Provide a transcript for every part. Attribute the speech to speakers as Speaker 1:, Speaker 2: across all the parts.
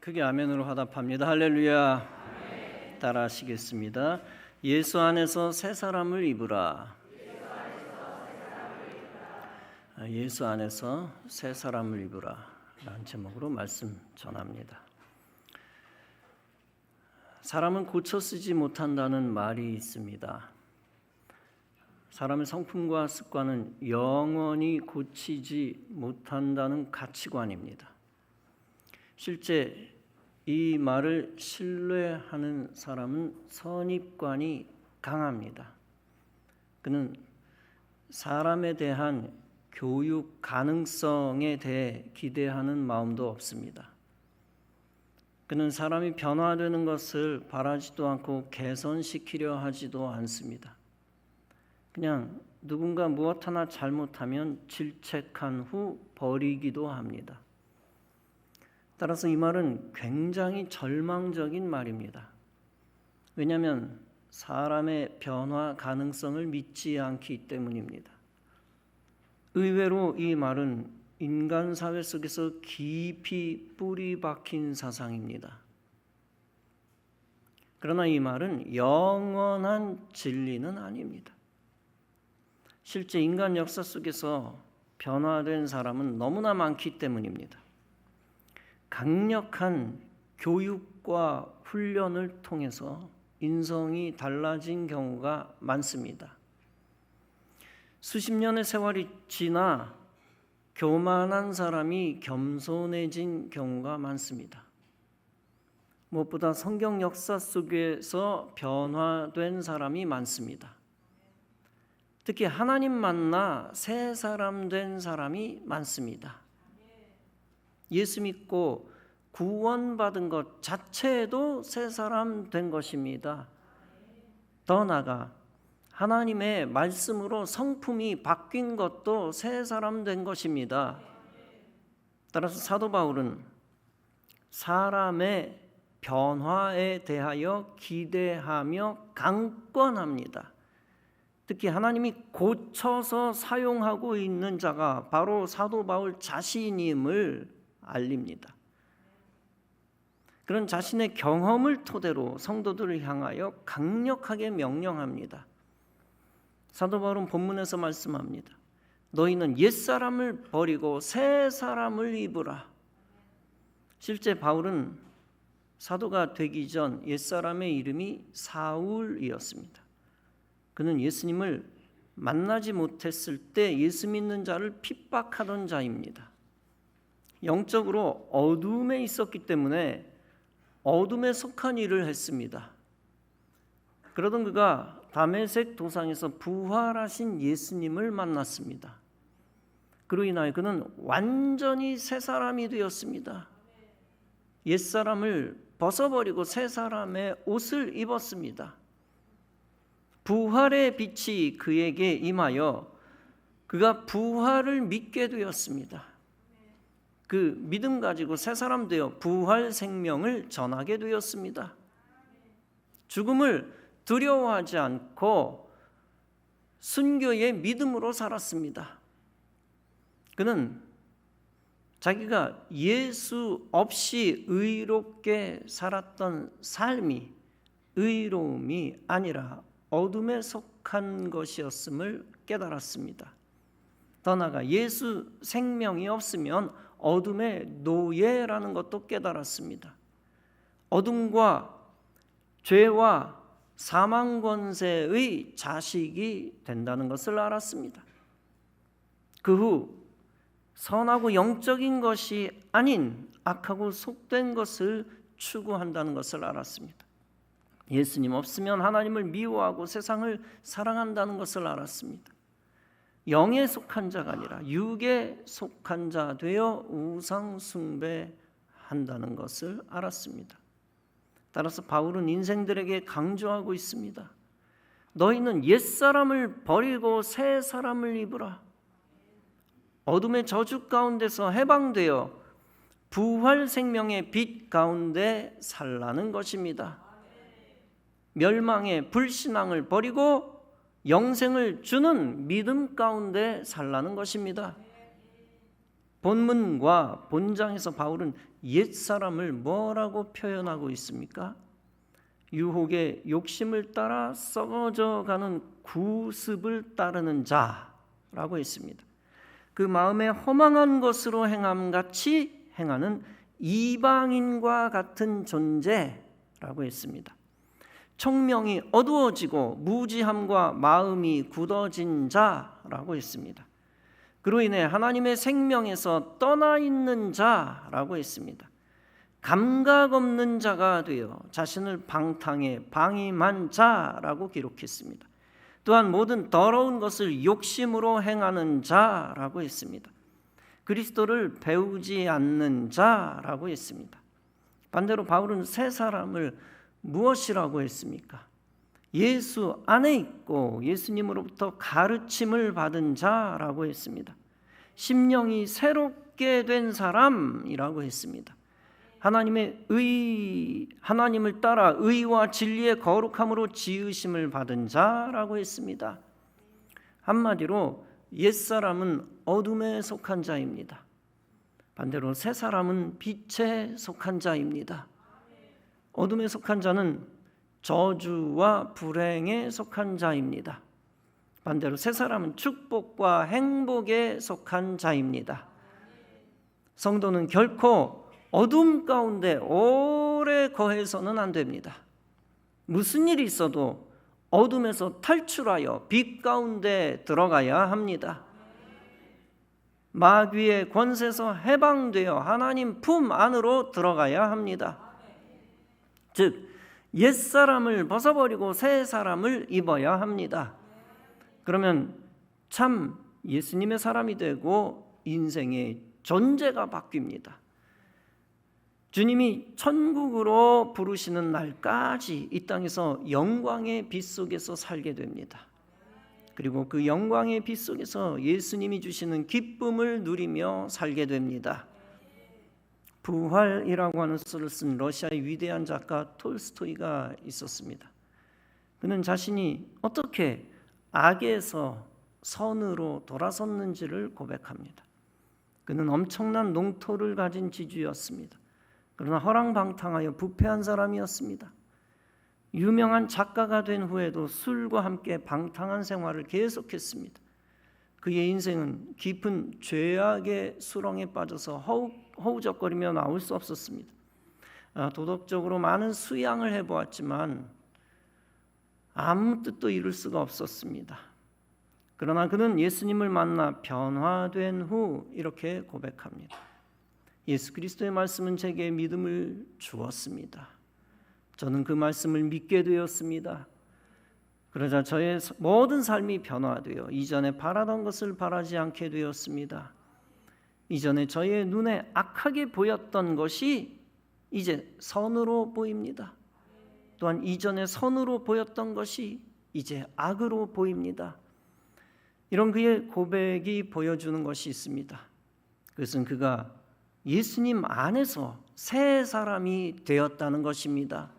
Speaker 1: 크게 아멘으로 화답합니다. 할렐루야. 따라 하시겠습니다. 예수 안에서 새 사람을 입으라. 예수 안에서 새 사람을 입으라 라는 제목으로 말씀 전합니다. 사람은 고쳐 쓰지 못한다는 말이 있습니다. 사람의 성품과 습관은 영원히 고치지 못한다는 가치관입니다. 실제 이 말을 신뢰하는 사람은 선입관이 강합니다. 그는 사람에 대한 교육 가능성에 대해 기대하는 마음도 없습니다. 그는 사람이 변화되는 것을 바라지도 않고 개선시키려 하지도 않습니다. 그냥 누군가 무엇 하나 잘못하면 질책한 후 버리기도 합니다. 따라서 이 말은 굉장히 절망적인 말입니다. 왜냐하면 사람의 변화 가능성을 믿지 않기 때문입니다. 의외로 이 말은 인간 사회 속에서 깊이 뿌리 박힌 사상입니다. 그러나 이 말은 영원한 진리는 아닙니다. 실제 인간 역사 속에서 변화된 사람은 너무나 많기 때문입니다. 강력한 교육과 훈련을 통해서 인성이 달라진 경우가 많습니다. 수십 년의 세월이 지나 교만한 사람이 겸손해진 경우가 많습니다. 무엇보다 성경 역사 속에서 변화된 사람이 많습니다. 특히 하나님 만나 새 사람 된 사람이 많습니다. 예수 믿고 구원받은 것 자체도 새 사람 된 것입니다. 더 나아가 하나님의 말씀으로 성품이 바뀐 것도 새 사람 된 것입니다. 따라서 사도 바울은 사람의 변화에 대하여 기대하며 강권합니다. 특히 하나님이 고쳐서 사용하고 있는 자가 바로 사도 바울 자신임을 알립니다. 그런 자신의 경험을 토대로 성도들을 향하여 강력하게 명령합니다. 사도 바울은 본문에서 말씀합니다. 너희는 옛사람을 버리고 새 사람을 입으라. 실제 바울은 사도가 되기 전 옛사람의 이름이 사울이었습니다. 그는 예수님을 만나지 못했을 때 예수 믿는 자를 핍박하던 자입니다. 영적으로 어둠에 있었기 때문에 어둠에 속한 일을 했습니다. 그러던 그가 다메섹 도상에서 부활하신 예수님을 만났습니다. 그로 인하여 그는 완전히 새 사람이 되었습니다. 옛사람을 벗어버리고 새 사람의 옷을 입었습니다. 부활의 빛이 그에게 임하여 그가 부활을 믿게 되었습니다. 그 믿음 가지고 새 사람 되어 부활 생명을 전하게 되었습니다. 죽음을 두려워하지 않고 순교의 믿음으로 살았습니다. 그는 자기가 예수 없이 의롭게 살았던 삶이 의로움이 아니라 어둠에 속한 것이었음을 깨달았습니다. 더 나아가 예수 생명이 없으면 어둠의 노예라는 것도 깨달았습니다. 어둠과 죄와 사망 권세의 자식이 된다는 것을 알았습니다. 그 후 선하고 영적인 것이 아닌 악하고 속된 것을 추구한다는 것을 알았습니다. 예수님 없으면 하나님을 미워하고 세상을 사랑한다는 것을 알았습니다. 영에 속한 자가 아니라 육에 속한 자 되어 우상 숭배한다는 것을 알았습니다. 따라서 바울은 인생들에게 강조하고 있습니다. 너희는 옛사람을 버리고 새 사람을 입으라. 어둠의 저주 가운데서 해방되어 부활 생명의 빛 가운데 살라는 것입니다. 멸망의 불신앙을 버리고 영생을 주는 믿음 가운데 살라는 것입니다. 본문과 본장에서 바울은 옛사람을 뭐라고 표현하고 있습니까? 유혹의 욕심을 따라 썩어져 가는 구습을 따르는 자라고 했습니다. 그 마음에 허망한 것으로 행함같이 행하는 이방인과 같은 존재라고 했습니다. 청명이 어두워지고 무지함과 마음이 굳어진 자라고 했습니다. 그로 인해 하나님의 생명에서 떠나 있는 자라고 했습니다. 감각 없는 자가 되어 자신을 방탕에 방임한 자라고 기록했습니다. 또한 모든 더러운 것을 욕심으로 행하는 자라고 했습니다. 그리스도를 배우지 않는 자라고 했습니다. 반대로 바울은 새 사람을 무엇이라고 했습니까? 예수 안에 있고 예수님으로부터 가르침을 받은 자라고 했습니다. 심령이 새롭게 된 사람이라고 했습니다. 하나님을 따라 의와 진리의 거룩함으로 지으심을 받은 자라고 했습니다. 한마디로 옛사람은 어둠에 속한 자입니다. 반대로 새 사람은 빛에 속한 자입니다. 어둠에 속한 자는 저주와 불행에 속한 자입니다. 반대로 새 사람은 축복과 행복에 속한 자입니다. 성도는 결코 어둠 가운데 오래 거해서는 안 됩니다. 무슨 일이 있어도 어둠에서 탈출하여 빛 가운데 들어가야 합니다. 마귀의 권세에서 해방되어 하나님 품 안으로 들어가야 합니다. 즉 옛사람을 벗어버리고 새 사람을 입어야 합니다. 그러면 참 예수님의 사람이 되고 인생의 존재가 바뀝니다. 주님이 천국으로 부르시는 날까지 이 땅에서 영광의 빛 속에서 살게 됩니다. 그리고 그 영광의 빛 속에서 예수님이 주시는 기쁨을 누리며 살게 됩니다. 부활이라고 하는 소설을 쓴 러시아의 위대한 작가 톨스토이가 있었습니다. 그는 자신이 어떻게 악에서 선으로 돌아섰는지를 고백합니다. 그는 엄청난 농토를 가진 지주였습니다. 그러나 허랑방탕하여 부패한 사람이었습니다. 유명한 작가가 된 후에도 술과 함께 방탕한 생활을 계속했습니다. 그의 인생은 깊은 죄악의 수렁에 빠져서 허우적거리며 나올 수 없었습니다. 도덕적으로 많은 수양을 해보았지만 아무 뜻도 이룰 수가 없었습니다. 그러나 그는 예수님을 만나 변화된 후 이렇게 고백합니다. 예수 그리스도의 말씀은 제게 믿음을 주었습니다. 저는 그 말씀을 믿게 되었습니다. 그러자 저의 모든 삶이 변화되어 이전에 바라던 것을 바라지 않게 되었습니다. 이전에 저의 눈에 악하게 보였던 것이 이제 선으로 보입니다. 또한 이전에 선으로 보였던 것이 이제 악으로 보입니다. 이런 그의 고백이 보여주는 것이 있습니다. 그것은 그가 예수님 안에서 새 사람이 되었다는 것입니다.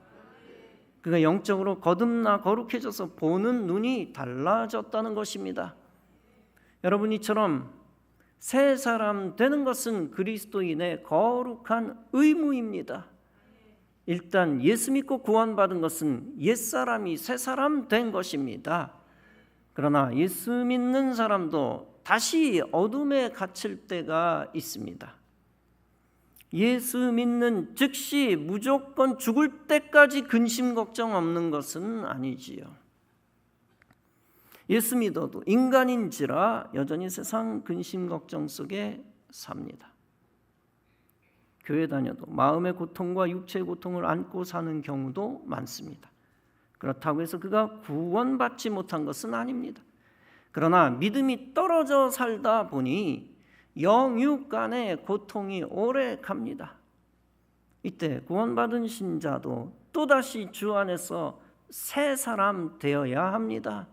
Speaker 1: 그가 영적으로 거듭나 거룩해져서 보는 눈이 달라졌다는 것입니다. 여러분, 이처럼 새 사람 되는 것은 그리스도인의 거룩한 의무입니다. 일단 예수 믿고 구원받은 것은 옛사람이 새 사람 된 것입니다. 그러나 예수 믿는 사람도 다시 어둠에 갇힐 때가 있습니다. 예수 믿는 즉시 무조건 죽을 때까지 근심 걱정 없는 것은 아니지요. 예수 믿어도 인간인지라 여전히 세상 근심 걱정 속에 삽니다. 교회 다녀도 마음의 고통과 육체의 고통을 안고 사는 경우도 많습니다. 그렇다고 해서 그가 구원받지 못한 것은 아닙니다. 그러나 믿음이 떨어져 살다 보니 영육 간의 고통이 오래 갑니다. 이때 구원받은 신자도 또다시 주 안에서 새 사람 되어야 합니다.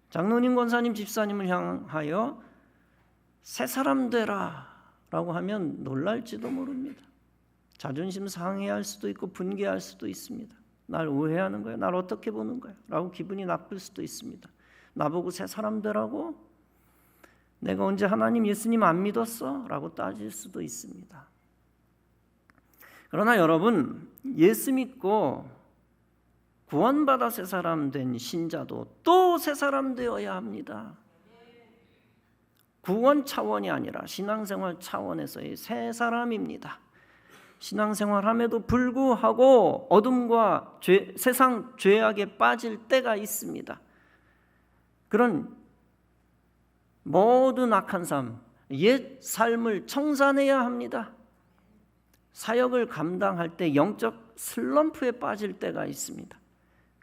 Speaker 1: 장로님, 권사님, 집사님을 향하여 새 사람 되라 라고 하면 놀랄지도 모릅니다. 자존심 상해할 수도 있고 분개할 수도 있습니다. 날 오해하는 거야? 날 어떻게 보는 거야? 라고 기분이 나쁠 수도 있습니다. 나보고 새 사람 되라고? 내가 언제 하나님 예수님 안 믿었어? 라고 따질 수도 있습니다. 그러나 여러분, 예수 믿고 구원받아 새 사람 된 신자도 또 새 사람 되어야 합니다. 구원 차원이 아니라 신앙생활 차원에서의 새 사람입니다. 신앙생활함에도 불구하고 어둠과 세상 죄악에 빠질 때가 있습니다. 그런 모든 악한 삶, 옛 삶을 청산해야 합니다. 사역을 감당할 때 영적 슬럼프에 빠질 때가 있습니다.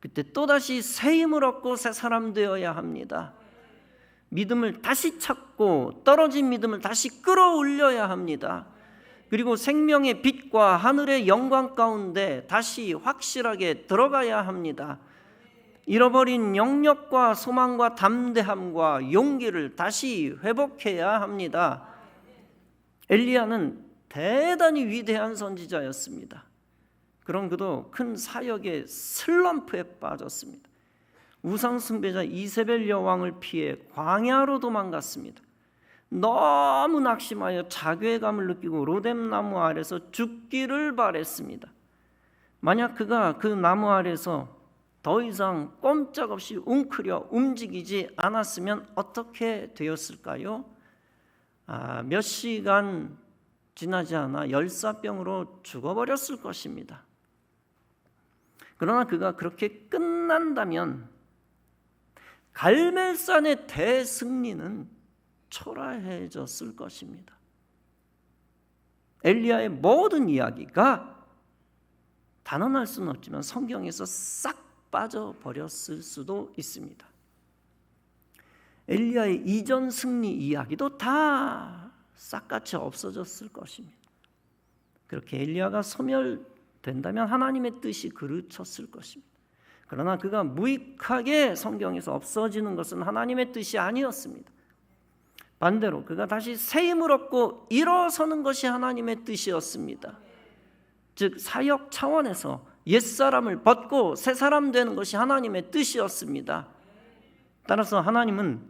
Speaker 1: 그때 또다시 새 힘을 얻고 새 사람 되어야 합니다. 믿음을 다시 찾고 떨어진 믿음을 다시 끌어올려야 합니다. 그리고 생명의 빛과 하늘의 영광 가운데 다시 확실하게 들어가야 합니다. 잃어버린 영역과 소망과 담대함과 용기를 다시 회복해야 합니다. 엘리야는 대단히 위대한 선지자였습니다. 그런 그도 큰 사역의 슬럼프에 빠졌습니다. 우상 숭배자 이세벨 여왕을 피해 광야로 도망갔습니다. 너무 낙심하여 자괴감을 느끼고 로뎀나무 아래서 죽기를 바랬습니다. 만약 그가 그 나무 아래서 더 이상 꼼짝없이 웅크려 움직이지 않았으면 어떻게 되었을까요? 몇 시간 지나지 않아 열사병으로 죽어버렸을 것입니다. 그러나 그가 그렇게 끝난다면 갈멜산의 대승리는 초라해졌을 것입니다. 엘리야의 모든 이야기가 단언할 수는 없지만 성경에서 싹 빠져버렸을 수도 있습니다. 엘리야의 이전 승리 이야기도 다 싹같이 없어졌을 것입니다. 그렇게 엘리야가 소멸된다면 하나님의 뜻이 그르쳤을 것입니다. 그러나 그가 무익하게 성경에서 없어지는 것은 하나님의 뜻이 아니었습니다. 반대로 그가 다시 새 힘을 얻고 일어서는 것이 하나님의 뜻이었습니다. 즉 사역 차원에서 옛사람을 벗고 새 사람 되는 것이 하나님의 뜻이었습니다. 따라서 하나님은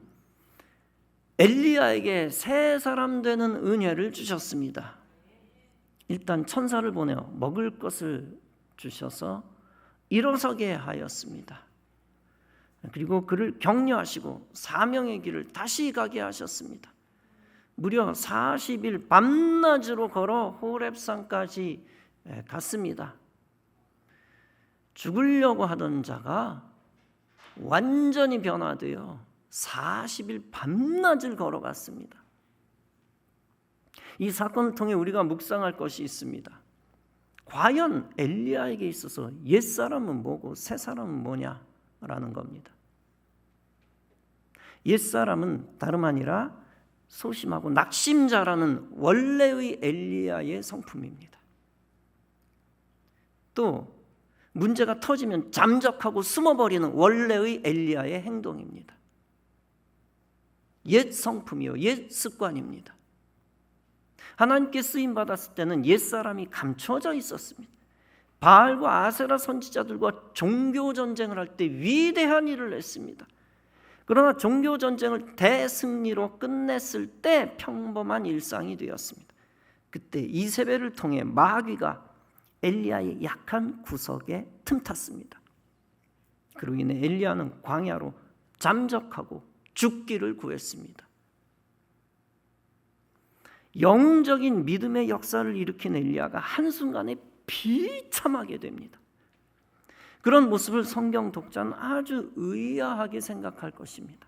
Speaker 1: 엘리야에게 새 사람 되는 은혜를 주셨습니다. 일단 천사를 보내어 먹을 것을 주셔서 일어서게 하였습니다. 그리고 그를 격려하시고 사명의 길을 다시 가게 하셨습니다. 무려 40일 밤낮으로 걸어 호렙산까지 갔습니다. 죽으려고 하던 자가 완전히 변화되어 40일 밤낮을 걸어갔습니다. 이 사건을 통해 우리가 묵상할 것이 있습니다. 과연 엘리야에게 있어서 옛사람은 뭐고 새사람은 뭐냐라는 겁니다. 옛사람은 다름 아니라 소심하고 낙심자라는 원래의 엘리야의 성품입니다. 또 문제가 터지면 잠적하고 숨어버리는 원래의 엘리야의 행동입니다. 옛 성품이요, 옛 습관입니다. 하나님께 쓰임받았을 때는 옛사람이 감춰져 있었습니다. 바알과 아세라 선지자들과 종교전쟁을 할 때 위대한 일을 했습니다. 그러나 종교전쟁을 대승리로 끝냈을 때 평범한 일상이 되었습니다. 그때 이세벨을 통해 마귀가 엘리야의 약한 구석에 틈탔습니다. 그로 인해 엘리야는 광야로 잠적하고 죽기를 구했습니다. 영웅적인 믿음의 역사를 일으킨 엘리야가 한순간에 비참하게 됩니다. 그런 모습을 성경 독자는 아주 의아하게 생각할 것입니다.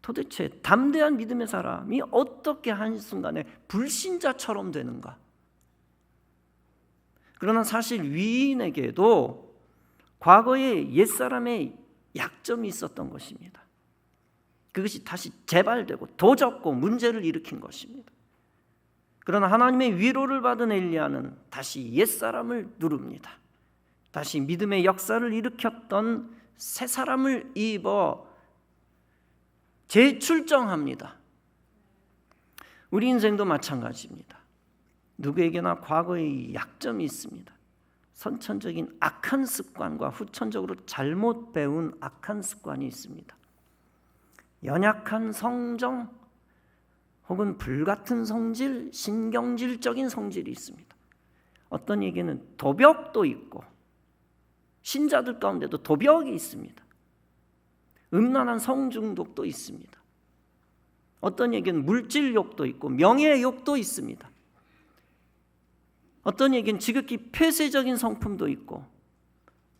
Speaker 1: 도대체 담대한 믿음의 사람이 어떻게 한순간에 불신자처럼 되는가? 그러나 사실 위인에게도 과거에 옛사람의 약점이 있었던 것입니다. 그것이 다시 재발되고 도졌고 문제를 일으킨 것입니다. 그러나 하나님의 위로를 받은 엘리야는 다시 옛사람을 누릅니다. 다시 믿음의 역사를 일으켰던 새 사람을 입어 재출정합니다. 우리 인생도 마찬가지입니다. 누구에게나 과거의 약점이 있습니다. 선천적인 악한 습관과 후천적으로 잘못 배운 악한 습관이 있습니다. 연약한 성정, 혹은 불같은 성질, 신경질적인 성질이 있습니다. 어떤 얘기는 도벽도 있고, 신자들 가운데도 도벽이 있습니다. 음란한 성중독도 있습니다. 어떤 얘기는 물질욕도 있고 명예욕도 있습니다. 어떤 얘기는 지극히 폐쇄적인 성품도 있고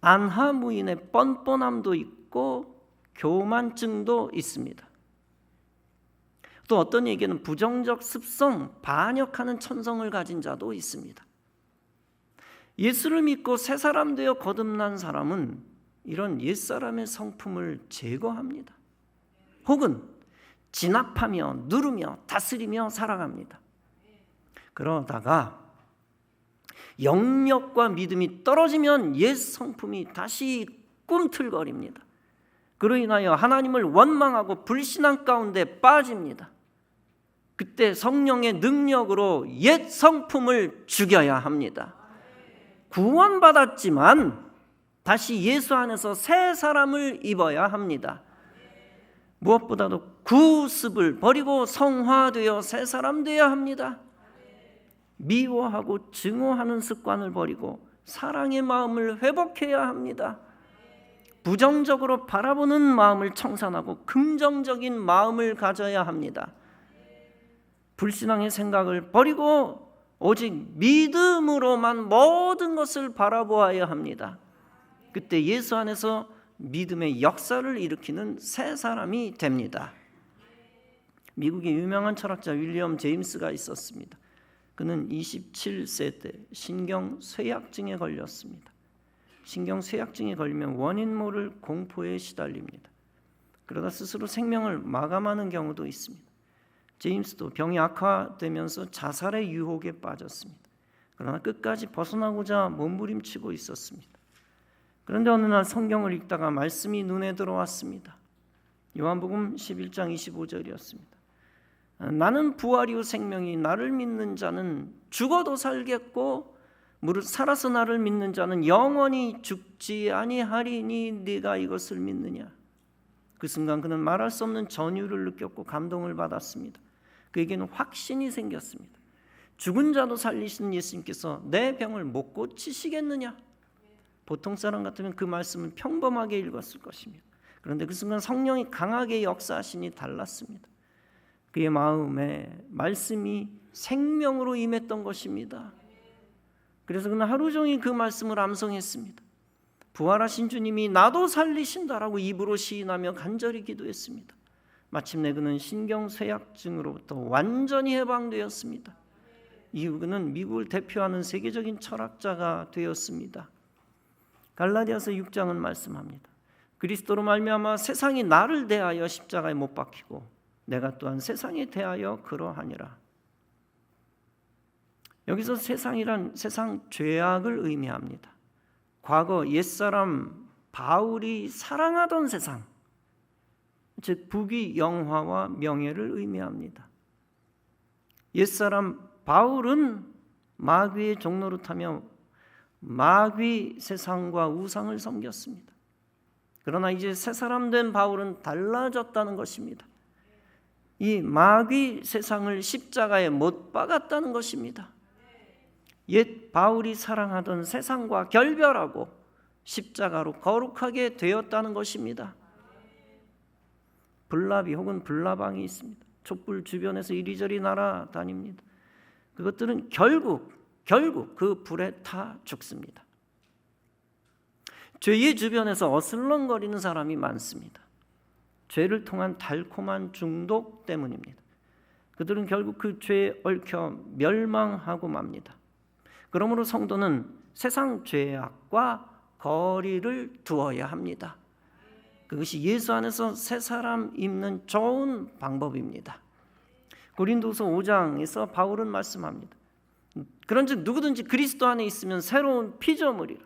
Speaker 1: 안하무인의 뻔뻔함도 있고 교만증도 있습니다. 또 어떤 얘기는 부정적 습성, 반역하는 천성을 가진 자도 있습니다. 예수를 믿고 새 사람 되어 거듭난 사람은 이런 옛사람의 성품을 제거합니다. 혹은 진압하며 누르며 다스리며 살아갑니다. 그러다가 영력과 믿음이 떨어지면 옛 성품이 다시 꿈틀거립니다. 그로 인하여 하나님을 원망하고 불신앙 가운데 빠집니다. 그때 성령의 능력으로 옛 성품을 죽여야 합니다. 구원받았지만 다시 예수 안에서 새 사람을 입어야 합니다. 무엇보다도 구습을 버리고 성화되어 새 사람 되어야 합니다. 미워하고 증오하는 습관을 버리고 사랑의 마음을 회복해야 합니다. 부정적으로 바라보는 마음을 청산하고 긍정적인 마음을 가져야 합니다. 불신앙의 생각을 버리고 오직 믿음으로만 모든 것을 바라보아야 합니다. 그때 예수 안에서 믿음의 역사를 일으키는 새 사람이 됩니다. 미국의 유명한 철학자 윌리엄 제임스가 있었습니다. 그는 27세 때 신경쇠약증에 걸렸습니다. 신경쇠약증에 걸리면 원인 모를 공포에 시달립니다. 그러다 스스로 생명을 마감하는 경우도 있습니다. 제임스도 병이 악화되면서 자살의 유혹에 빠졌습니다. 그러나 끝까지 벗어나고자 몸부림치고 있었습니다. 그런데 어느 날 성경을 읽다가 말씀이 눈에 들어왔습니다. 요한복음 11장 25절이었습니다. 나는 부활이요 생명이 나를 믿는 자는 죽어도 살겠고 무릇 살아서 나를 믿는 자는 영원히 죽지 아니하리니 네가 이것을 믿느냐. 그 순간 그는 말할 수 없는 전율을 느꼈고 감동을 받았습니다. 그에게는 확신이 생겼습니다. 죽은 자도 살리시는 예수님께서 내 병을 못 고치시겠느냐. 보통 사람 같으면 그 말씀을 평범하게 읽었을 것입니다. 그런데 그 순간 성령이 강하게 역사하시니 달랐습니다. 그의 마음에 말씀이 생명으로 임했던 것입니다. 그래서 그는 하루 종일 그 말씀을 암송했습니다. 부활하신 주님이 나도 살리신다라고 입으로 시인하며 간절히 기도했습니다. 마침내 그는 신경쇠약증으로부터 완전히 해방되었습니다. 이후 그는 미국을 대표하는 세계적인 철학자가 되었습니다. 갈라디아서 6장은 말씀합니다. 그리스도로 말미암아 세상이 나를 대하여 십자가에 못 박히고 내가 또한 세상에 대하여 그러하니라. 여기서 세상이란 세상 죄악을 의미합니다. 과거 옛사람 바울이 사랑하던 세상, 즉 부귀 영화와 명예를 의미합니다. 옛사람 바울은 마귀의 종로를 타며 마귀 세상과 우상을 섬겼습니다. 그러나 이제 새 사람 된 바울은 달라졌다는 것입니다. 이 마귀 세상을 십자가에 못 박았다는 것입니다. 옛 바울이 사랑하던 세상과 결별하고 십자가로 거룩하게 되었다는 것입니다. 불나비 혹은 불나방이 있습니다. 촛불 주변에서 이리저리 날아다닙니다. 그것들은 결국 그 불에 타 죽습니다. 죄의 주변에서 어슬렁거리는 사람이 많습니다. 죄를 통한 달콤한 중독 때문입니다. 그들은 결국 그 죄에 얽혀 멸망하고 맙니다. 그러므로 성도는 세상 죄악과 거리를 두어야 합니다. 그것이 예수 안에서 새 사람 입는 좋은 방법입니다. 고린도서 5장에서 바울은 말씀합니다. 그런즉 누구든지 그리스도 안에 있으면 새로운 피조물이라.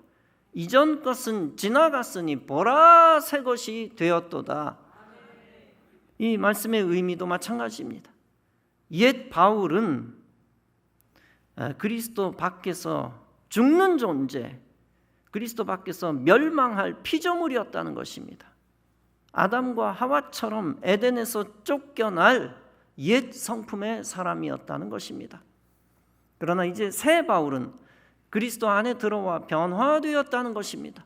Speaker 1: 이전 것은 지나갔으니 보라 새 것이 되었도다. 이 말씀의 의미도 마찬가지입니다. 옛 바울은 그리스도 밖에서 죽는 존재, 그리스도 밖에서 멸망할 피조물이었다는 것입니다. 아담과 하와처럼 에덴에서 쫓겨날 옛 성품의 사람이었다는 것입니다. 그러나 이제 새 바울은 그리스도 안에 들어와 변화되었다는 것입니다.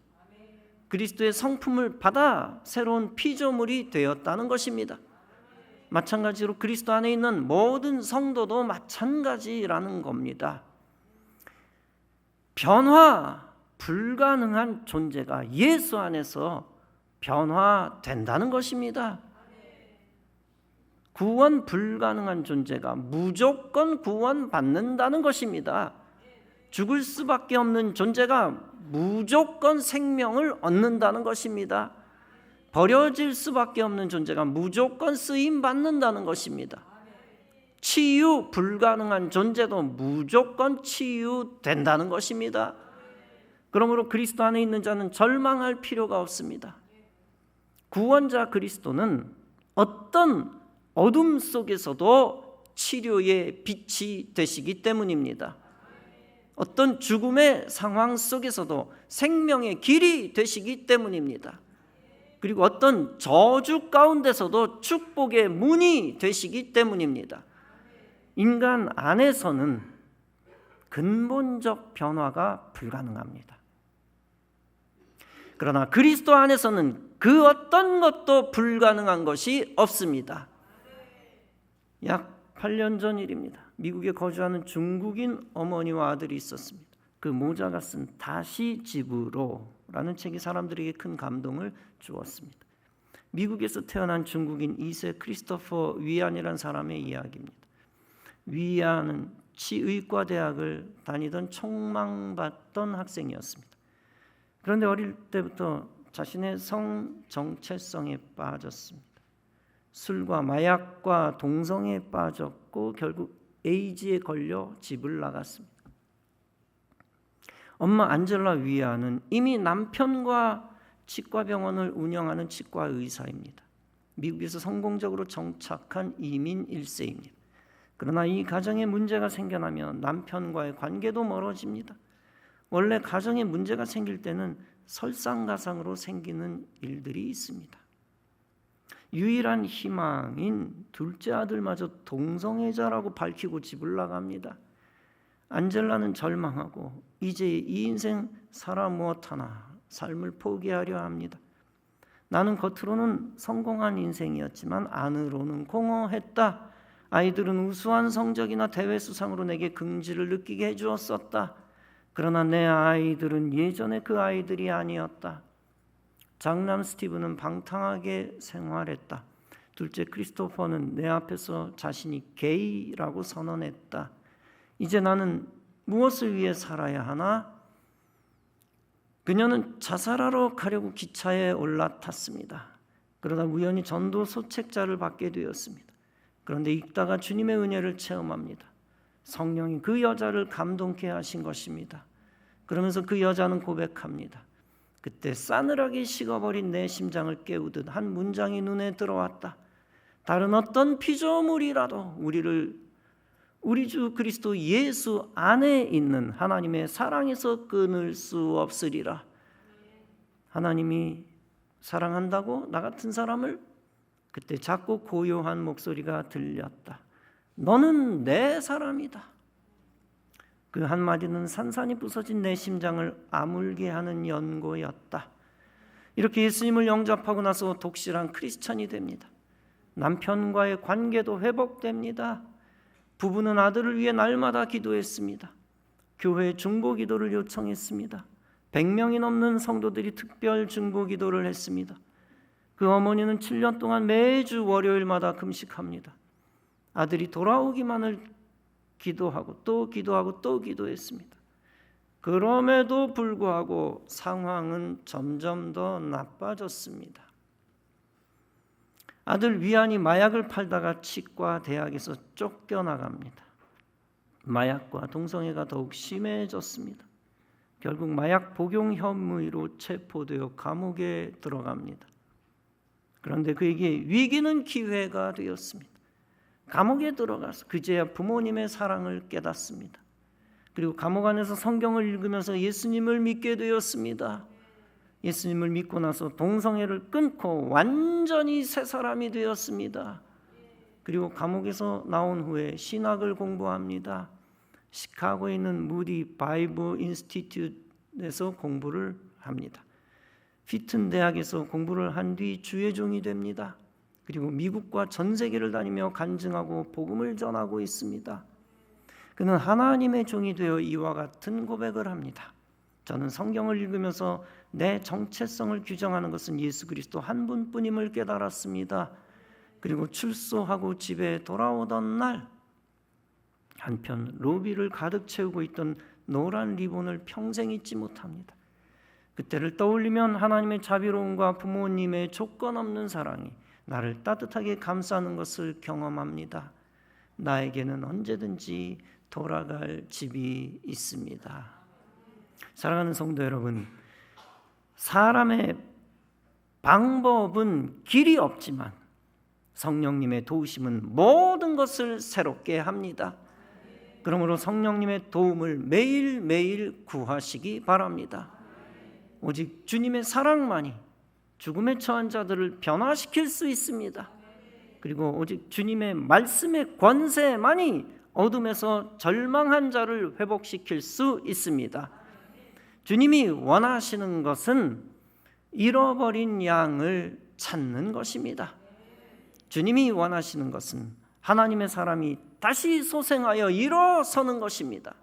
Speaker 1: 그리스도의 성품을 받아 새로운 피조물이 되었다는 것입니다. 마찬가지로 그리스도 안에 있는 모든 성도도 마찬가지라는 겁니다. 변화 불가능한 존재가 예수 안에서 변화된다는 것입니다. 구원 불가능한 존재가 무조건 구원받는다는 것입니다. 죽을 수밖에 없는 존재가 무조건 생명을 얻는다는 것입니다. 버려질 수밖에 없는 존재가 무조건 쓰임 받는다는 것입니다. 치유 불가능한 존재도 무조건 치유된다는 것입니다. 그러므로 그리스도 안에 있는 자는 절망할 필요가 없습니다. 구원자 그리스도는 어떤 어둠 속에서도 치료의 빛이 되시기 때문입니다. 어떤 죽음의 상황 속에서도 생명의 길이 되시기 때문입니다. 그리고 어떤 저주 가운데서도 축복의 문이 되시기 때문입니다. 인간 안에서는 근본적 변화가 불가능합니다. 그러나 그리스도 안에서는 그 어떤 것도 불가능한 것이 없습니다. 약 8년 전 일입니다. 미국에 거주하는 중국인 어머니와 아들이 있었습니다. 그 모자가 쓴 다시 집으로라는 책이 사람들에게 큰 감동을 주었습니다. 미국에서 태어난 중국인 2세 크리스토퍼 위안이라는 사람의 이야기입니다. 위안은 치의과 대학을 다니던 촉망받던 학생이었습니다. 그런데 어릴 때부터 자신의 성 정체성에 빠졌습니다. 술과 마약과 동성에 빠졌고 결국 에이즈에 걸려 집을 나갔습니다. 엄마 안젤라 위안은 이미 남편과 치과병원을 운영하는 치과 의사입니다. 미국에서 성공적으로 정착한 이민 1세입니다. 그러나 이 가정에 문제가 생겨나면 남편과의 관계도 멀어집니다. 원래 가정에 문제가 생길 때는 설상가상으로 생기는 일들이 있습니다. 유일한 희망인 둘째 아들마저 동성애자라고 밝히고 집을 나갑니다. 안젤라는 절망하고 이제 이 인생 살아 무엇하나 삶을 포기하려 합니다. 나는 겉으로는 성공한 인생이었지만 안으로는 공허했다. 아이들은 우수한 성적이나 대회 수상으로 내게 긍지를 느끼게 해주었었다. 그러나 내 아이들은 예전에 그 아이들이 아니었다. 장남 스티브는 방탕하게 생활했다. 둘째 크리스토퍼는 내 앞에서 자신이 게이라고 선언했다. 이제 나는 무엇을 위해 살아야 하나? 그녀는 자살하러 가려고 기차에 올라탔습니다. 그러다 우연히 전도서 책자를 받게 되었습니다. 그런데 읽다가 주님의 은혜를 체험합니다. 성령이 그 여자를 감동케 하신 것입니다. 그러면서 그 여자는 고백합니다. 그때 싸늘하게 식어버린 내 심장을 깨우듯 한 문장이 눈에 들어왔다. 다른 어떤 피조물이라도 우리 주 그리스도 예수 안에 있는 하나님의 사랑에서 끊을 수 없으리라. 하나님이 사랑한다고 나 같은 사람을? 그때 작고 고요한 목소리가 들렸다. 너는 내 사람이다. 그 한마디는 산산이 부서진 내 심장을 아물게 하는 연고였다. 이렇게 예수님을 영접하고 나서 독실한 크리스찬이 됩니다. 남편과의 관계도 회복됩니다. 부부는 아들을 위해 날마다 기도했습니다. 교회 중보 기도를 요청했습니다. 100명이 넘는 성도들이 특별 중보 기도를 했습니다. 그 어머니는 7년 동안 매주 월요일마다 금식합니다. 아들이 돌아오기만을 기도하고 또 기도하고 또 기도했습니다. 그럼에도 불구하고 상황은 점점 더 나빠졌습니다. 아들 위안이 마약을 팔다가 치과 대학에서 쫓겨나갑니다. 마약과 동성애가 더욱 심해졌습니다. 결국 마약 복용 혐의로 체포되어 감옥에 들어갑니다. 그런데 그에게 위기는 기회가 되었습니다. 감옥에 들어가서 그제야 부모님의 사랑을 깨닫습니다. 그리고 감옥 안에서 성경을 읽으면서 예수님을 믿게 되었습니다. 예수님을 믿고 나서 동성애를 끊고 완전히 새 사람이 되었습니다. 그리고 감옥에서 나온 후에 신학을 공부합니다. 시카고에 있는 무디 바이블 인스티튜트에서 공부를 합니다. 피튼 대학에서 공부를 한 뒤 주의 종이 됩니다. 그리고 미국과 전 세계를 다니며 간증하고 복음을 전하고 있습니다. 그는 하나님의 종이 되어 이와 같은 고백을 합니다. 저는 성경을 읽으면서 내 정체성을 규정하는 것은 예수 그리스도 한 분뿐임을 깨달았습니다. 그리고 출소하고 집에 돌아오던 날 한편 로비를 가득 채우고 있던 노란 리본을 평생 잊지 못합니다. 그때를 떠올리면 하나님의 자비로움과 부모님의 조건 없는 사랑이 나를 따뜻하게 감싸는 것을 경험합니다. 나에게는 언제든지 돌아갈 집이 있습니다. 사랑하는 성도 여러분, 사람의 방법은 길이 없지만 성령님의 도우심은 모든 것을 새롭게 합니다. 그러므로 성령님의 도움을 매일매일 구하시기 바랍니다. 오직 주님의 사랑만이 죽음에 처한 자들을 변화시킬 수 있습니다. 그리고 오직 주님의 말씀의 권세만이 어둠에서 절망한 자를 회복시킬 수 있습니다. 주님이 원하시는 것은 잃어버린 양을 찾는 것입니다. 주님이 원하시는 것은 하나님의 사람이 다시 소생하여 일어서는 것입니다.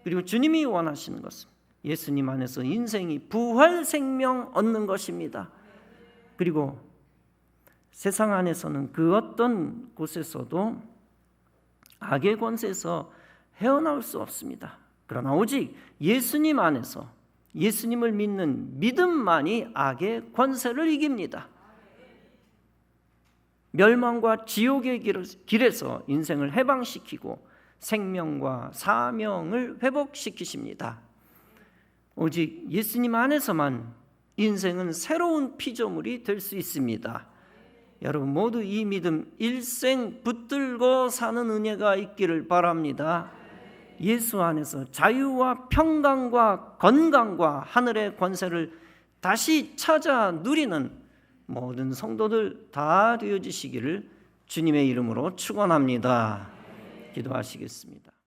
Speaker 1: 그리고 주님이 원하시는 것은 예수님 안에서 인생이 부활 생명 얻는 것입니다. 그리고 세상 안에서는 그 어떤 곳에서도 악의 권세에서 헤어나올 수 없습니다. 그러나 오직 예수님 안에서 예수님을 믿는 믿음만이 악의 권세를 이깁니다. 멸망과 지옥의 길에서 인생을 해방시키고 생명과 사명을 회복시키십니다. 오직 예수님 안에서만 인생은 새로운 피조물이 될 수 있습니다. 여러분 모두 이 믿음 일생 붙들고 사는 은혜가 있기를 바랍니다. 예수 안에서 자유와 평강과 건강과 하늘의 권세를 다시 찾아 누리는 모든 성도들 다 되어지시기를 주님의 이름으로 축원합니다. 기도하시겠습니다.